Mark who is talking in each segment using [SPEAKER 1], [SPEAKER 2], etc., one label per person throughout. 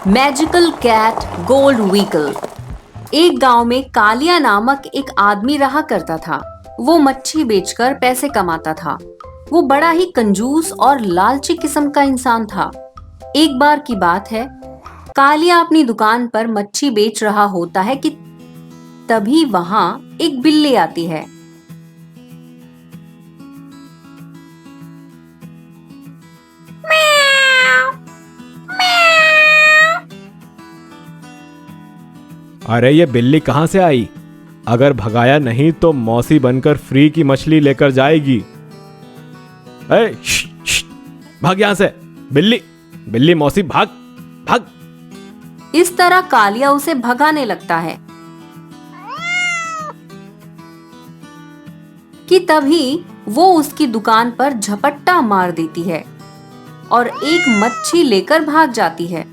[SPEAKER 1] Magical cat gold vehicle. एक गांव में कालिया नामक एक आदमी रहा करता था। वो मच्छी बेचकर पैसे कमाता था। वो बड़ा ही कंजूस और लालची किस्म का इंसान था। एक बार की बात है, कालिया अपनी दुकान पर मच्छी बेच रहा होता है कि तभी वहां एक बिल्ली आती है।
[SPEAKER 2] अरे ये बिल्ली कहाँ से आई? अगर भगाया नहीं तो मौसी बनकर फ्री की मछली लेकर जाएगी। भाग यहां से। बिल्ली बिल्ली मौसी भाग भाग।
[SPEAKER 1] इस तरह कालिया उसे भगाने लगता है कि तभी वो उसकी दुकान पर झपट्टा मार देती है और एक मच्छी लेकर भाग जाती है।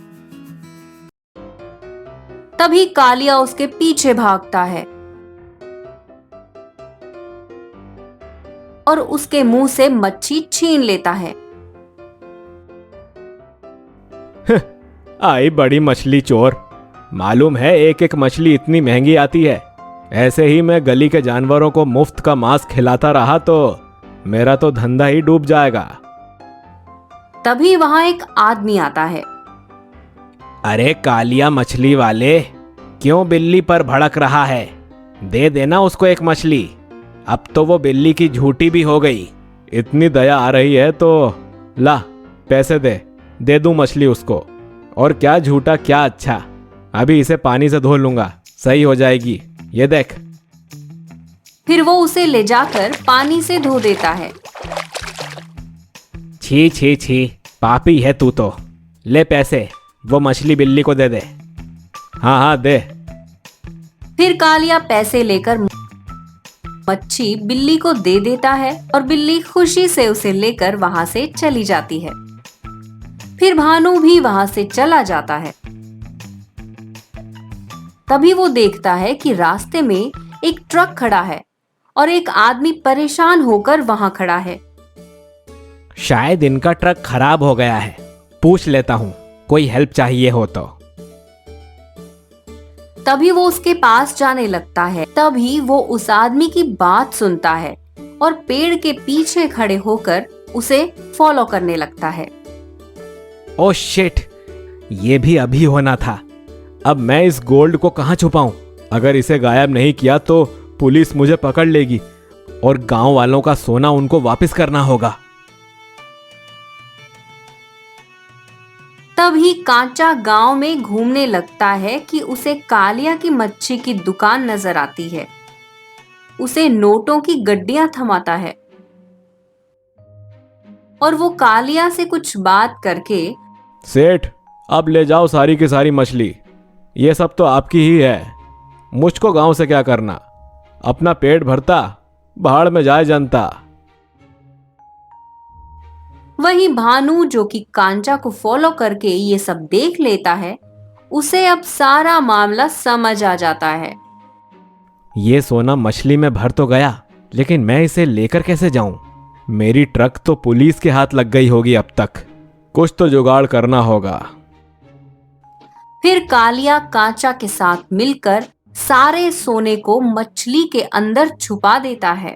[SPEAKER 1] तभी कालिया उसके पीछे भागता है और उसके मुंह से मच्छी छीन लेता है।
[SPEAKER 2] आई बड़ी मछली चोर। मालूम है एक एक मछली इतनी महंगी आती है। ऐसे ही मैं गली के जानवरों को मुफ्त का मांस खिलाता रहा तो मेरा तो धंधा ही डूब जाएगा।
[SPEAKER 1] तभी वहां एक आदमी आता है।
[SPEAKER 2] अरे कालिया मछली वाले, क्यों बिल्ली पर भड़क रहा है? दे देना उसको एक मछली। अब तो वो बिल्ली की झूठी भी हो गई। इतनी दया आ रही है तो ला पैसे दे दूं मछली उसको। और क्या झूठा क्या अच्छा, अभी इसे पानी से धो लूंगा, सही हो जाएगी। ये देख।
[SPEAKER 1] फिर वो उसे ले जाकर पानी से धो देता है।
[SPEAKER 2] छी छी छी, पापी है तू तो। ले पैसे, वो मछली बिल्ली को दे दे। हाँ हाँ दे।
[SPEAKER 1] फिर कालिया पैसे लेकर मच्छी बिल्ली को दे देता है और बिल्ली खुशी से उसे लेकर वहां से चली जाती है। फिर भानु भी वहां से चला जाता है। तभी वो देखता है कि रास्ते में एक ट्रक खड़ा है और एक आदमी परेशान होकर वहां खड़ा है।
[SPEAKER 2] शायद इनका ट्रक खराब हो गया है, पूछ लेता हूँ कोई हेल्प चाहिए हो तो।
[SPEAKER 1] तभी वो उसके पास जाने लगता है। तभी वो उस आदमी की बात सुनता है और पेड़ के पीछे खड़े होकर उसे फॉलो करने लगता है।
[SPEAKER 2] ओह शिट, ये भी अभी होना था। अब मैं इस गोल्ड को कहाँ छुपाऊं? अगर इसे गायब नहीं किया तो पुलिस मुझे पकड़ लेगी और गांव वालों का सोना उनको वापस करना होगा।
[SPEAKER 1] तभी कांचा गांव में घूमने लगता है कि उसे कालिया की मच्छी की दुकान नजर आती है। उसे नोटों की गड्डियां थमाता है और वो कालिया से कुछ बात करके,
[SPEAKER 2] सेठ अब ले जाओ सारी की सारी मछली, ये सब तो आपकी ही है। मुझको गांव से क्या करना, अपना पेट भरता भाड़ में जाए जनता।
[SPEAKER 1] वहीं भानु जो कि कांचा को फॉलो करके ये सब देख लेता है, उसे अब सारा मामला समझ आ जाता है।
[SPEAKER 2] ये सोना मछली में भर तो गया, लेकिन मैं इसे लेकर कैसे जाऊं? मेरी ट्रक तो पुलिस के हाथ लग गई होगी अब तक। कुछ तो जुगाड़ करना होगा।
[SPEAKER 1] फिर कालिया कांचा के साथ मिलकर सारे सोने को मछली के अंदर छुपा देता है।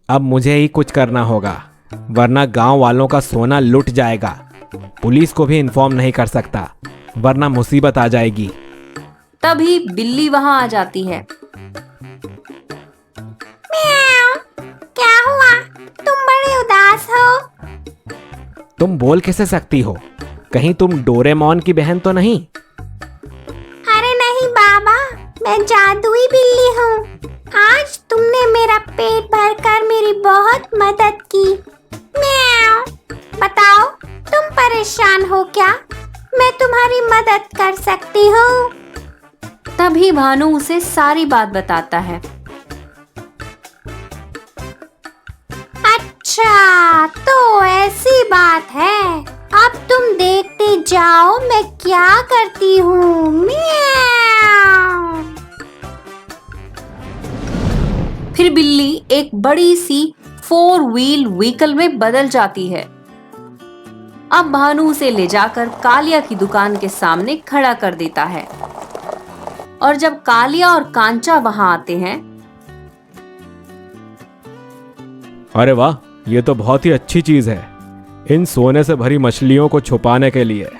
[SPEAKER 2] अब मुझे ही कुछ करना होगा, वरना गांव वालों का सोना लुट जाएगा। पुलिस को भी इन्फॉर्म नहीं कर सकता, वरना मुसीबत आ जाएगी।
[SPEAKER 1] तभी बिल्ली वहां आ जाती है।
[SPEAKER 3] क्या हुआ? तुम बड़े उदास हो।
[SPEAKER 2] तुम बोल कैसे सकती हो? कहीं तुम डोरेमोन की बहन तो नहीं?
[SPEAKER 3] अरे नहीं बाबा, मैं जादुई बिल्ली हूँ। आज तुमने मेरा पेट भरकर मेरी बहुत मदद की। म्याऊ। बताओ तुम परेशान हो क्या? मैं तुम्हारी मदद कर सकती हूँ।
[SPEAKER 1] तभी भानु उसे सारी बात बताता है।
[SPEAKER 3] अच्छा तो ऐसी बात है, अब तुम देखते जाओ मैं क्या करती हूँ। म्याऊ।
[SPEAKER 1] फिर बिल्ली एक बड़ी सी 4 व्हील व्हीकल में बदल जाती है अब भानु उसे ले जाकर कालिया की दुकान के सामने खड़ा कर देता है। और जब कालिया और कांचा वहां आते हैं,
[SPEAKER 2] अरे वाह, ये तो बहुत ही अच्छी चीज है इन सोने से भरी मछलियों को छुपाने के लिए।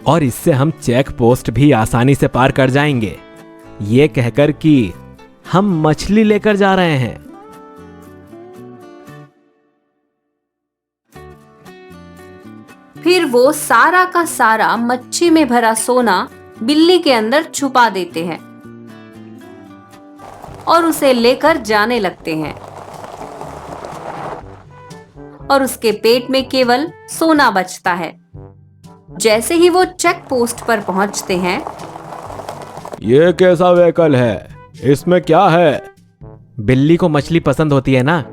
[SPEAKER 2] और इससे हम चेक पोस्ट भी आसानी से पार कर जाएंगे, ये कहकर कि हम मछली लेकर जा रहे हैं।
[SPEAKER 1] फिर वो सारा का सारा मच्छी में भरा सोना बिल्ली के अंदर छुपा देते हैं और उसे लेकर जाने लगते हैं। और उसके पेट में केवल सोना बचता है। जैसे ही वो चेक पोस्ट पर पहुंचते हैं,
[SPEAKER 2] ये कैसा व्हीकल है, इसमें क्या है? बिल्ली को मछली पसंद होती है ना,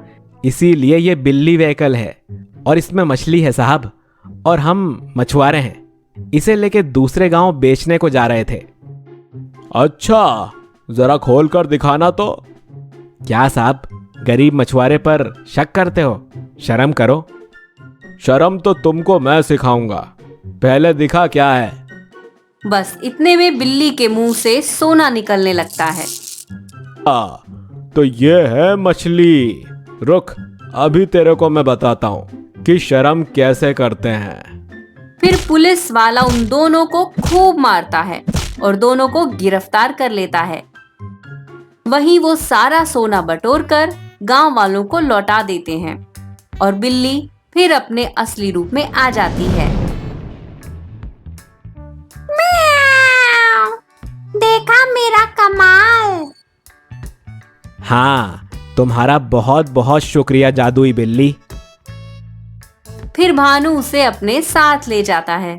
[SPEAKER 2] इसीलिए ये बिल्ली व्हीकल है और इसमें मछली है साहब। और हम मछुआरे हैं, इसे लेके दूसरे गांव बेचने को जा रहे थे। अच्छा, जरा खोल कर दिखाना तो। क्या साहब, गरीब मछुआरे पर शक करते हो? शर्म करो। शर्म तो तुमको मैं सिखाऊंगा, पहले दिखा क्या है।
[SPEAKER 1] बस इतने में बिल्ली के मुंह से सोना निकलने लगता है।
[SPEAKER 2] तो ये है मछली। रुक, अभी तेरे को मैं बताता हूँ कि शर्म कैसे करते हैं।
[SPEAKER 1] फिर पुलिस वाला उन दोनों को खूब मारता है और दोनों को गिरफ्तार कर लेता है। वहीं वो सारा सोना बटोरकर गांव वालों को लौटा देते हैं और बिल्ली फिर अपने असली रूप में आ जाती है।
[SPEAKER 3] म्याऊ! देखा मेरा कमाल।
[SPEAKER 2] हाँ, तुम्हारा बहुत बहुत शुक्रिया जादुई बिल्ली।
[SPEAKER 1] फिर भानु उसे अपने साथ ले जाता है